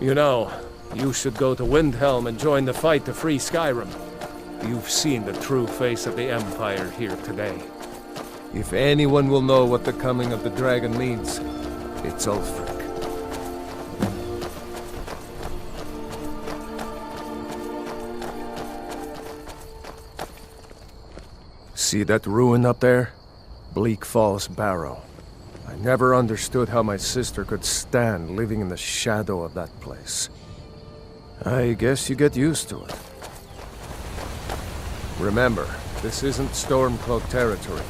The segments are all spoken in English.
You know, you should go to Windhelm and join the fight to free Skyrim. You've seen the true face of the Empire here today. If anyone will know what the coming of the dragon means, it's Ulfric. See that ruin up there? Bleak Falls Barrow. I never understood how my sister could stand living in the shadow of that place. I guess you get used to it. Remember, this isn't Stormcloak territory.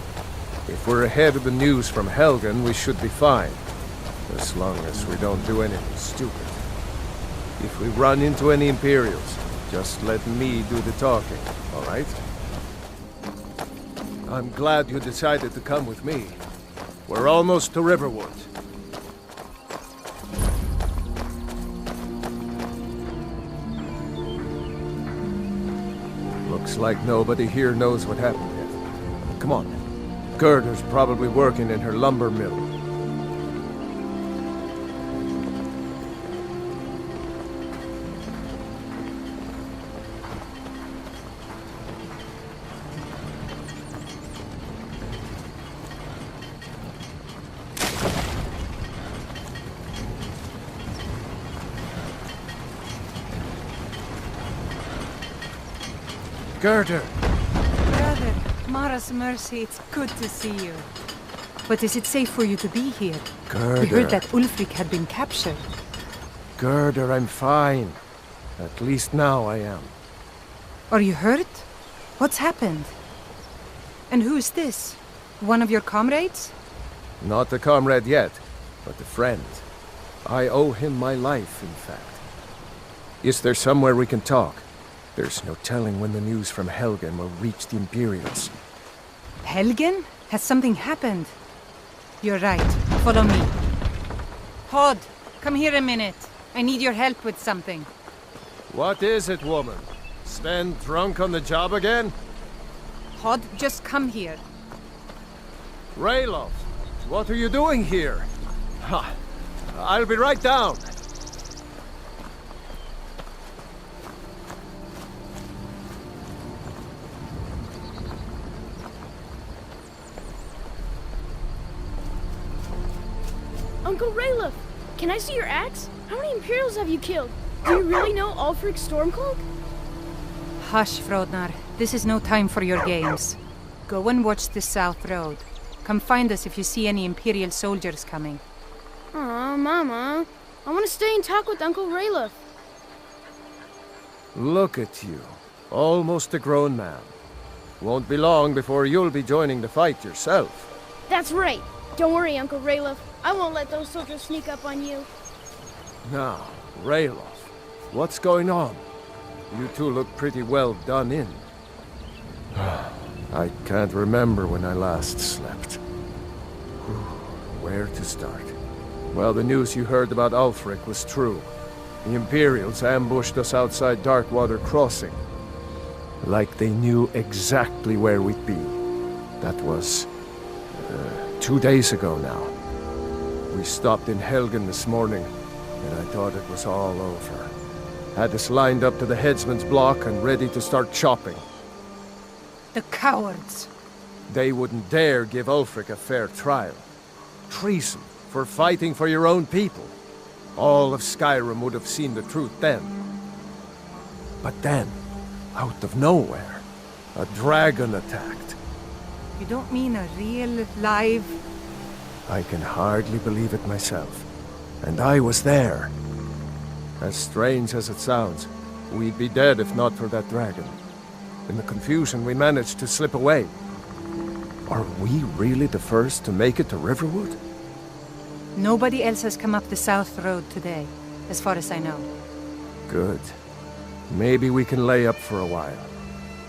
If we're ahead of the news from Helgen, we should be fine. As long as we don't do anything stupid. If we run into any Imperials, just let me do the talking, alright? I'm glad you decided to come with me. We're almost to Riverwood. Looks like nobody here knows what happened yet. Come on. Gerdur's probably working in her lumber mill. Gerdur! Brother, Mara's mercy, it's good to see you. But is it safe for you to be here? Gerdur. We heard that Ulfric had been captured. Gerdur, I'm fine. At least now I am. Are you hurt? What's happened? And who is this? One of your comrades? Not a comrade yet, but a friend. I owe him my life, in fact. Is there somewhere we can talk? There's no telling when the news from Helgen will reach the Imperials. Helgen? Has something happened? You're right. Follow me. Hod, come here a minute. I need your help with something. What is it, woman? Sven drunk on the job again? Hod, just come here. Ralof, what are you doing here? Ha! I'll be right down. Uncle Ralof, can I see your axe? How many Imperials have you killed? Do you really know Ulfric Stormcloak? Hush, Frodnar. This is no time for your games. Go and watch the South Road. Come find us if you see any Imperial soldiers coming. Aw, Mama. I want to stay and talk with Uncle Ralof. Look at you. Almost a grown man. Won't be long before you'll be joining the fight yourself. That's right. Don't worry, Uncle Ralof. I won't let those soldiers sneak up on you. Now, Ralof, what's going on? You two look pretty well done in. I can't remember when I last slept. Where to start? Well, the news you heard about Ulfric was true. The Imperials ambushed us outside Darkwater Crossing. Like they knew exactly where we'd be. That was 2 days ago now. We stopped in Helgen this morning, and I thought it was all over. Had us lined up to the headsman's block and ready to start chopping. The cowards! They wouldn't dare give Ulfric a fair trial. Treason for fighting for your own people. All of Skyrim would have seen the truth then. But then, out of nowhere, a dragon attacked. You don't mean a real, live... I can hardly believe it myself. And I was there. As strange as it sounds, we'd be dead if not for that dragon. In the confusion, we managed to slip away. Are we really the first to make it to Riverwood? Nobody else has come up the South Road today, as far as I know. Good. Maybe we can lay up for a while.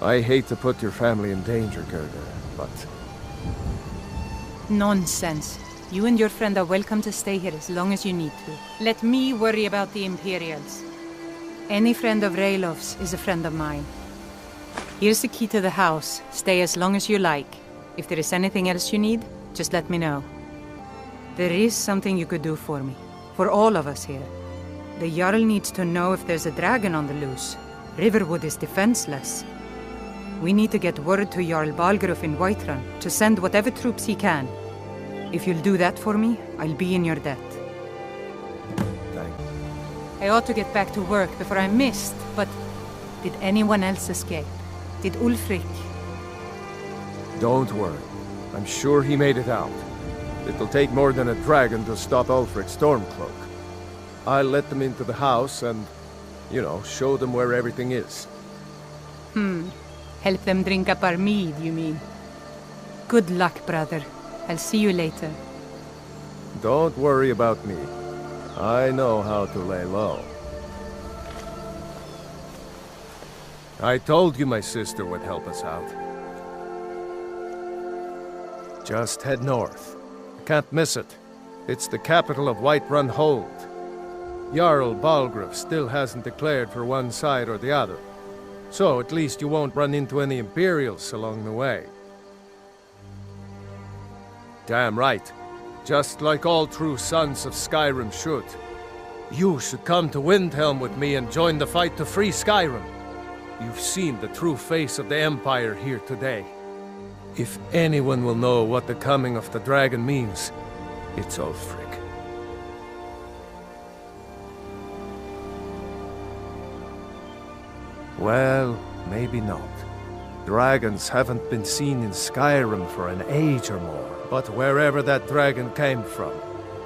I hate to put your family in danger, Gerdur, but... Nonsense. You and your friend are welcome to stay here as long as you need to. Let me worry about the Imperials. Any friend of Ralof's is a friend of mine. Here's the key to the house. Stay as long as you like. If there is anything else you need, just let me know. There is something you could do for me. For all of us here. The Jarl needs to know if there's a dragon on the loose. Riverwood is defenseless. We need to get word to Jarl Balgruuf in Whiterun to send whatever troops he can. If you'll do that for me, I'll be in your debt. Thank you. I ought to get back to work before I'm missed, but did anyone else escape? Did Ulfric? Don't worry. I'm sure he made it out. It'll take more than a dragon to stop Ulfric's Stormcloak. I'll let them into the house and, show them where everything is. Help them drink up our mead, you mean? Good luck, brother. I'll see you later. Don't worry about me. I know how to lay low. I told you my sister would help us out. Just head north. Can't miss it. It's the capital of Whiterun Hold. Jarl Balgruuf still hasn't declared for one side or the other. So at least you won't run into any Imperials along the way. Damn right. Just like all true sons of Skyrim should. You should come to Windhelm with me and join the fight to free Skyrim. You've seen the true face of the Empire here today. If anyone will know what the coming of the dragon means, it's Ulfric. Well, maybe not. Dragons haven't been seen in Skyrim for an age or more. But wherever that dragon came from,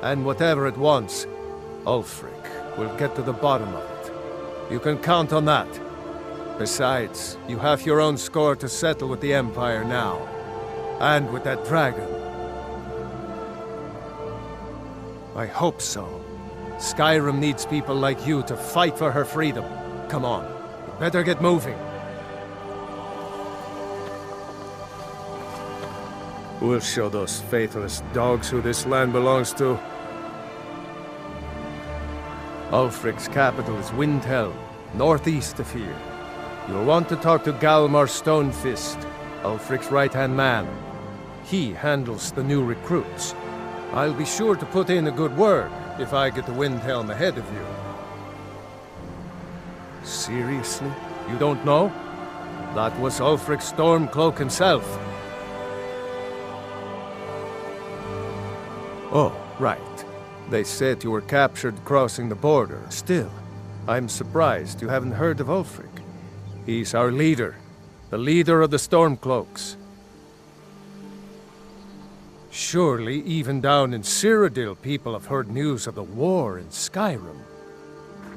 and whatever it wants, Ulfric will get to the bottom of it. You can count on that. Besides, you have your own score to settle with the Empire now. And with that dragon. I hope so. Skyrim needs people like you to fight for her freedom. Come on, you better get moving. We'll show those faithless dogs who this land belongs to. Ulfric's capital is Windhelm, northeast of here. You'll want to talk to Galmar Stonefist, Ulfric's right-hand man. He handles the new recruits. I'll be sure to put in a good word if I get to Windhelm ahead of you. Seriously? You don't know? That was Ulfric's Stormcloak himself. Oh, right. They said you were captured crossing the border. Still, I'm surprised you haven't heard of Ulfric. He's our leader. The leader of the Stormcloaks. Surely, even down in Cyrodiil, people have heard news of the war in Skyrim.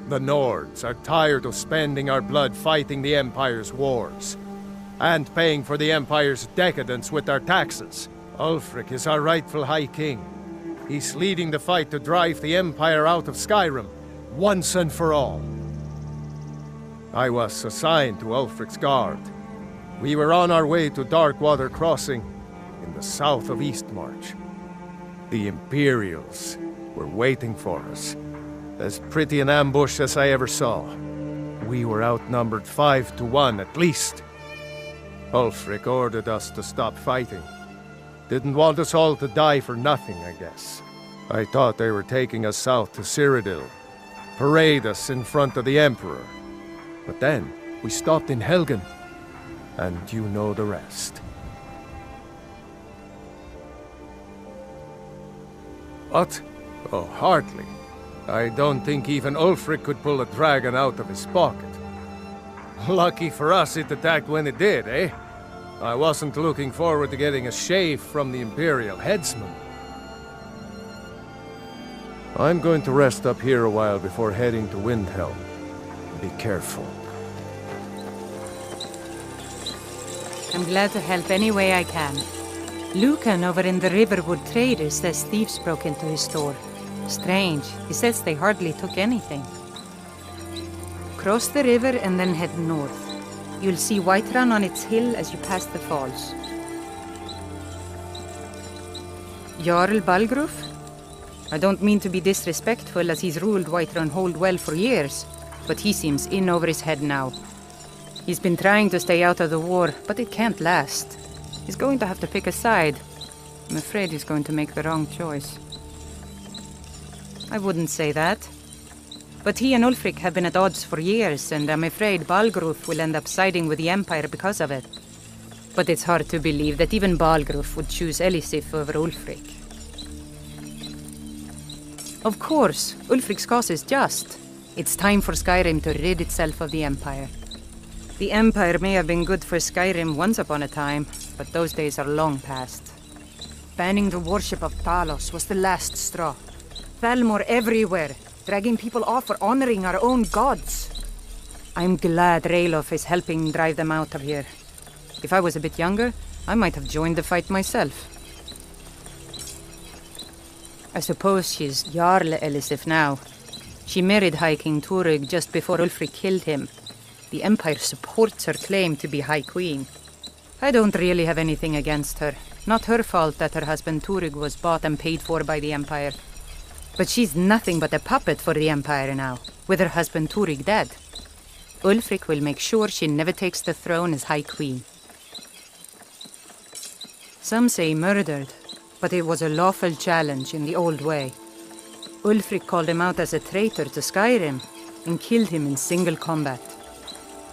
The Nords are tired of spending our blood fighting the Empire's wars, and paying for the Empire's decadence with our taxes. Ulfric is our rightful High King. He's leading the fight to drive the Empire out of Skyrim, once and for all. I was assigned to Ulfric's guard. We were on our way to Darkwater Crossing, in the south of Eastmarch. The Imperials were waiting for us. As pretty an ambush as I ever saw. We were outnumbered 5 to 1 at least. Ulfric ordered us to stop fighting. Didn't want us all to die for nothing, I guess. I thought they were taking us south to Cyrodiil. Parade us in front of the Emperor. But then, we stopped in Helgen. And you know the rest. What? Oh, hardly. I don't think even Ulfric could pull a dragon out of his pocket. Lucky for us it attacked when it did, eh? I wasn't looking forward to getting a shave from the Imperial headsman. I'm going to rest up here a while before heading to Windhelm. Be careful. I'm glad to help any way I can. Lucan over in the Riverwood Traders says thieves broke into his store. Strange. He says they hardly took anything. Cross the river and then head north. You'll see Whiterun on its hill as you pass the falls. Jarl Balgruuf? I don't mean to be disrespectful as he's ruled Whiterun Hold well for years, but he seems in over his head now. He's been trying to stay out of the war, but it can't last. He's going to have to pick a side. I'm afraid he's going to make the wrong choice. I wouldn't say that. But he and Ulfric have been at odds for years, and I'm afraid Balgruf will end up siding with the Empire because of it. But it's hard to believe that even Balgruf would choose Elisif over Ulfric. Of course, Ulfric's cause is just. It's time for Skyrim to rid itself of the Empire. The Empire may have been good for Skyrim once upon a time, but those days are long past. Banning the worship of Talos was the last straw. Thalmor everywhere, dragging people off for honoring our own gods. I'm glad Ralof is helping drive them out of here. If I was a bit younger, I might have joined the fight myself. I suppose she's Jarl Elisif now. She married High King Turug just before Ulfric killed him. The Empire supports her claim to be High Queen. I don't really have anything against her. Not her fault that her husband Turug was bought and paid for by the Empire. But she's nothing but a puppet for the Empire now, with her husband Turug dead. Ulfric will make sure she never takes the throne as High Queen. Some say murdered, but it was a lawful challenge in the old way. Ulfric called him out as a traitor to Skyrim and killed him in single combat.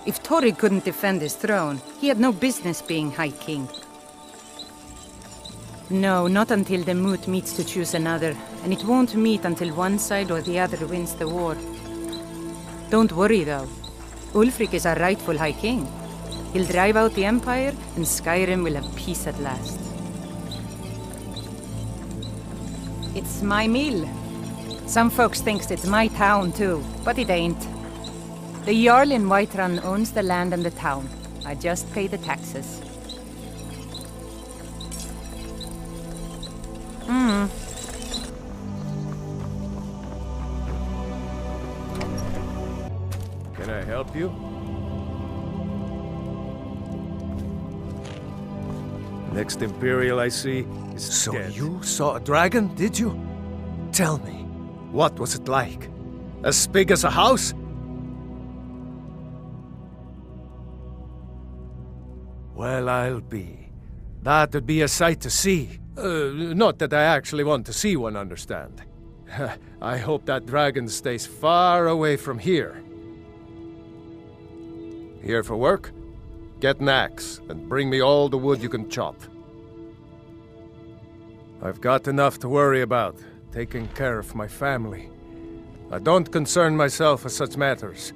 If Turug couldn't defend his throne, he had no business being High King. No, not until the moot meets to choose another, and it won't meet until one side or the other wins the war. Don't worry though. Ulfric is our rightful High King. He'll drive out the Empire, and Skyrim will have peace at last. It's my mill. Some folks thinks it's my town too, but it ain't. The Jarl in Whiterun owns the land and the town. I just pay the taxes. Can I help you? Next Imperial I see is so dead. You saw a dragon, did you? Tell me, what was it like? As big as a house? Well, I'll be. That'd be a sight to see. Not that I actually want to see one, understand. I hope that dragon stays far away from here. Here for work? Get an axe, and bring me all the wood you can chop. I've got enough to worry about, taking care of my family. I don't concern myself with such matters.